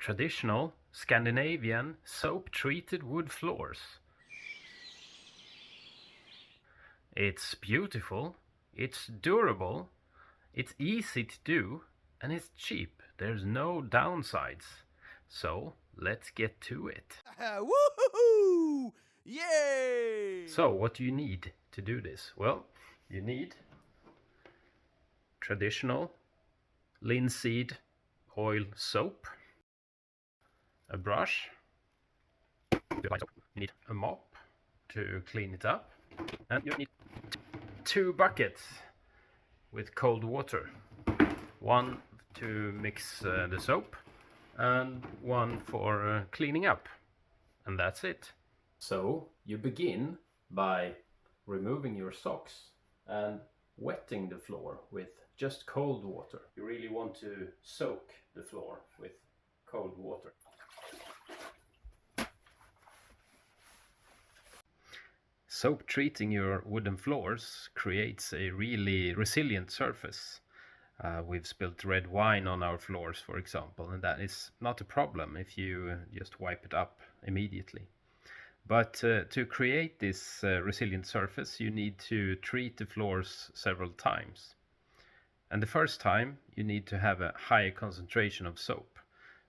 traditional Scandinavian soap-treated wood floors. It's beautiful, it's durable, it's easy to do, and it's cheap. There's no downsides. So let's get to it. Woohoo! Yay! So what do you need to do this? Well, you need traditional linseed oil soap, a brush, you need a mop to clean it up, and you need 2 buckets with cold water, one to mix the soap and one for cleaning up, and that's it. So you begin by removing your socks and wetting the floor with just cold water. You really want to soak the floor with cold water. Soap treating your wooden floors creates a really resilient surface. We've spilt red wine on our floors, for example, and that is not a problem if you just wipe it up immediately. But to create this resilient surface, you need to treat the floors several times. And the first time, you need to have a higher concentration of soap.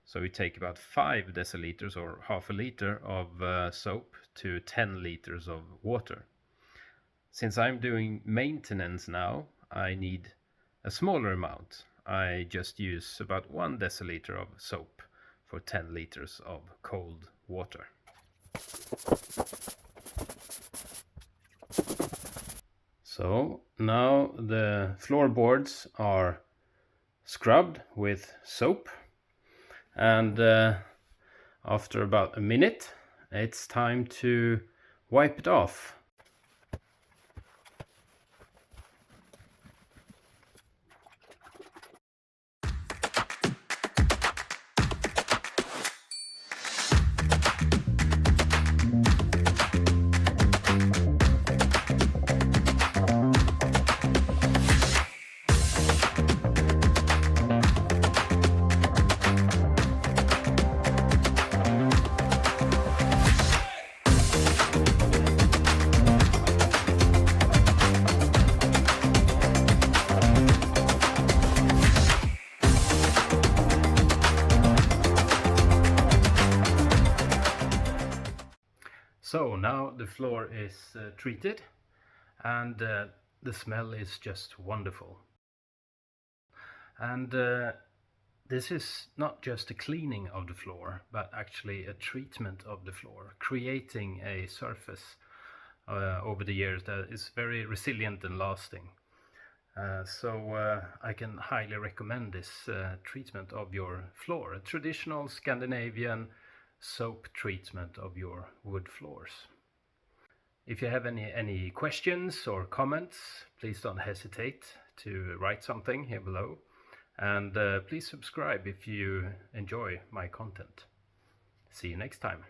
So we take about 5 deciliters or half a liter of soap to 10 liters of water. Since I'm doing maintenance now, I need a smaller amount. I just use about 1 deciliter of soap for 10 liters of cold water. So now the floorboards are scrubbed with soap, and after about a minute it's time to wipe it off. So now the floor is treated, and the smell is just wonderful. And this is not just a cleaning of the floor, but actually a treatment of the floor, creating a surface over the years that is very resilient and lasting. So I can highly recommend this treatment of your floor, a traditional Scandinavian soap treatment of your wood floors. If you have any questions or comments, please don't hesitate to write something here below, and please subscribe if you enjoy my content. See you next time.